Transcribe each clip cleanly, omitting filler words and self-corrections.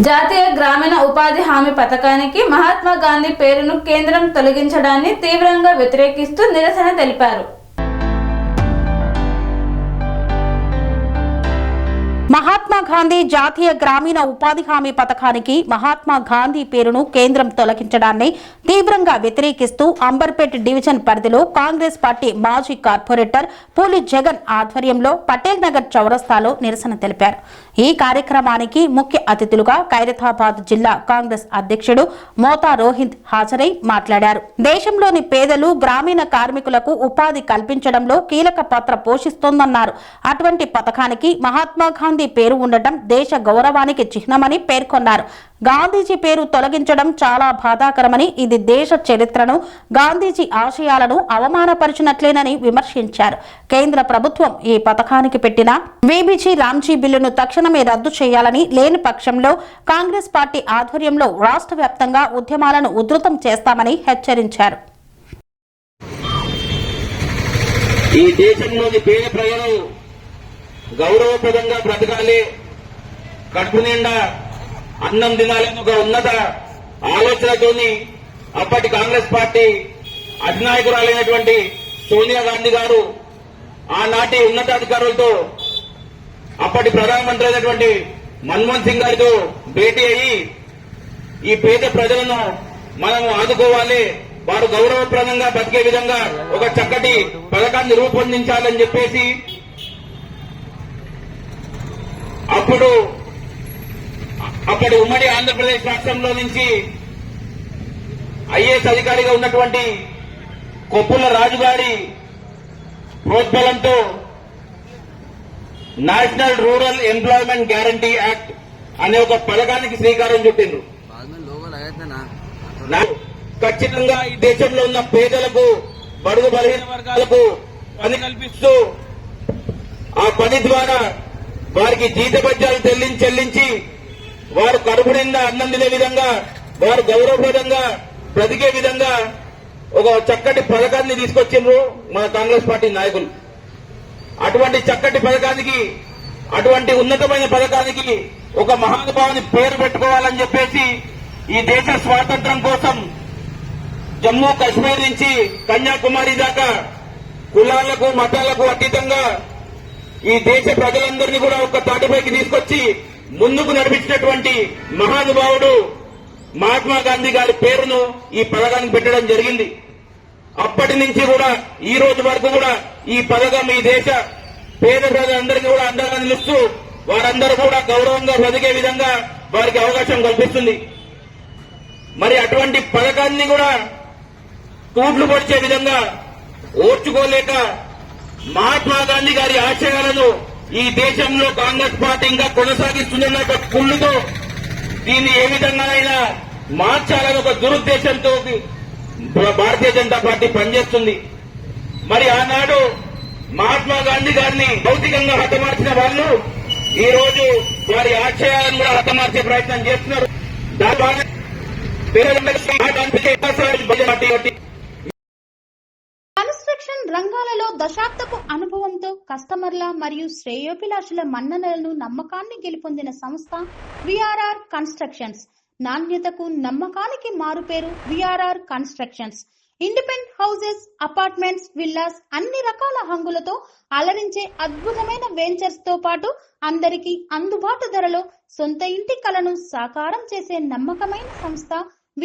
జాతీయ గ్రామీణ ఉపాధి హామీ పథకానికి మహాత్మా గాంధీ పేరును కేంద్రం తొలగించడాన్ని తీవ్రంగా వ్యతిరేకిస్తూ నిరసన తెలిపారు. మహాత్మా గాంధీ జాతీయ గ్రామీణ ఉపాధి హామీ పథకానికి మహాత్మా గాంధీ పేరును కేంద్రం తొలగించడాన్ని తీవ్రంగా వ్యతిరేకిస్తూ అంబర్పేట్ డివిజన్ పరిధిలో కాంగ్రెస్ పార్టీ మాజీ కార్పొరేటర్ పూలి జగన్ ఆధ్వర్యంలో పటేల్ నగర్ చౌరస్తాలో నిరసన తెలిపారు. ఈ కార్యక్రమానికి ముఖ్య అతిథులుగా ఖైరతాబాద్ జిల్లా కాంగ్రెస్ అధ్యక్షుడు మోతా రోహిత్ హాజరై మాట్లాడారు. దేశంలోని పేదలు గ్రామీణ కార్మికులకు ఉపాధి కల్పించడంలో కీలక పాత్ర పోషిస్తోందన్నారు. అటువంటి పథకానికి మహాత్మా గాంధీ పేరు ఉండటం దేశ గౌరవానికి చిహ్నమని పేర్కొన్నారు. గాంధీజీ పేరు తొలగించడం చాలా బాధాకరమని, ఇది దేశ చరిత్రను, గాంధీజీ ఆశయాలను అవమానపరిచినట్లేనని విమర్శించారు. కేంద్ర ప్రభుత్వం ఈ పథకానికి పెట్టిన వీబీజీ రామ్జీ బిల్లును తక్షణమే రద్దు చేయాలని, లేని పక్షంలో కాంగ్రెస్ పార్టీ ఆధ్వర్యంలో రాష్ట్ర వ్యాప్తంగా ఉద్యమాలను ఉధృతం చేస్తామని హెచ్చరించారు. ఈ దేశంలోని పేద ప్రజలు గౌరవప్రదంగా బ్రతకాలి, కడుపు నిండా అన్నం తినాలని ఒక ఉన్నత ఆలోచనతోని అప్పటి కాంగ్రెస్ పార్టీ అధినాయకురాలైనటువంటి సోనియా గాంధీ గారు ఆనాటి ఉన్నతాధికారులతో అప్పటి ప్రధానమంత్రి అయినటువంటి మన్మోహన్ సింగ్ గారితో భేటీ అయ్యి ఈ పేద ప్రజలను మనము ఆదుకోవాలి, వారు గౌరవప్రదంగా బతికే విధంగా ఒక చక్కటి పథకాన్ని రూపొందించాలని చెప్పేసి అప్పటి ఉమ్మడి ఆంధ్రప్రదేశ్ రాష్ట్రంలో నుంచి ఐఏఎస్ అధికారిగా ఉన్నటువంటి కొప్పుల రాజు గారి ప్రోద్బలంతో national rural employment guarantee act అనే ఒక పథకానికి శ్రీకారం చుట్టిండ్రు. ఖచ్చితంగా ఈ దేశంలో ఉన్న పేదలకు, బడుగు బలహీన వర్గాలకు పని కల్పిస్తూ ఆ పని ద్వారా వారికి జీతభత్యాలు చెల్లించి వారు కడుపు నిండా అన్నం తినే విధంగా, వారు గౌరవప్రదంగా బ్రతికే విధంగా ఒక చక్కటి పథకాన్ని తీసుకొచ్చిండ్రు మన కాంగ్రెస్ పార్టీ నాయకులు. అటువంటి చక్కటి పథకానికి, అటువంటి ఉన్నతమైన పథకానికి ఒక మహానుభావుని పేరు పెట్టుకోవాలని చెప్పేసి ఈ దేశ స్వాతంత్ర్యం కోసం జమ్మూ కాశ్మీర్ నుంచి కన్యాకుమారి దాకా కులాలకు, మతాలకు అతీతంగా ఈ దేశ ప్రజలందరినీ కూడా ఒక తాటిపైకి తీసుకొచ్చి ముందుకు నడిపించినటువంటి మహానుభావుడు మహాత్మా గాంధీ గారి పేరును ఈ పథకానికి పెట్టడం జరిగింది. అప్పటి నుంచి కూడా ఈ రోజు వరకు కూడా ఈ పథకం ఈ దేశ పేద ప్రజలందరికీ కూడా అండగా నిలుస్తూ వారందరూ కూడా గౌరవంగా బ్రతికే విధంగా వారికి అవకాశం కల్పిస్తుంది. మరి అటువంటి పథకాన్ని కూడా తూట్లు పొడిచే విధంగా ఓర్చుకోలేక మహాత్మా గాంధీ గారి ఆశయాలను ఈ దేశంలో కాంగ్రెస్ పార్టీ ఇంకా కొనసాగిస్తున్న కుళ్ళుతో దీన్ని ఏ విధంగానైనా మార్చాలని ఒక దురుద్దేశంతో భారతీయ జనతా పార్టీ పనిచేస్తుంది. మరి ఆనాడు మహాత్మా గాంధీ గారిని భౌతికంగా హతమార్చిన వాళ్ళు ఈ రోజు వారి ఆశయాలను కూడా హతమార్చే ప్రయత్నం చేస్తున్నారు. కన్స్ట్రక్షన్ రంగాలలో దశాబ్దపు అనుభవంతో కస్టమర్ల మరియు శ్రేయోభిలాషుల మన్ననలను, నమ్మకాన్ని గెలుపొందిన సంస్థ విఆర్ఆర్ కన్స్ట్రక్షన్స్. నాణ్యతకు, నమ్మకానికి మారుపేరు VRR constructions. Independent houses, apartments, villas, అన్ని రకాల హంగులతో అలరించే అద్భుతమైన వెంచర్స్ తో పాటు అందరికీ అందుబాటు ధరలో సొంత ఇంటి కలను సాకారం చేసే నమ్మకమైన సంస్థ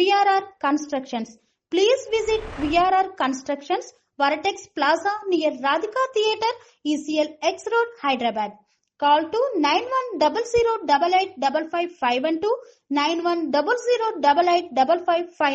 VRR constructions. Please visit VRR Constructions, Varatex Plaza near Radhika Theatre, ECL X Road, Hyderabad. Call to 9100885551 91008855.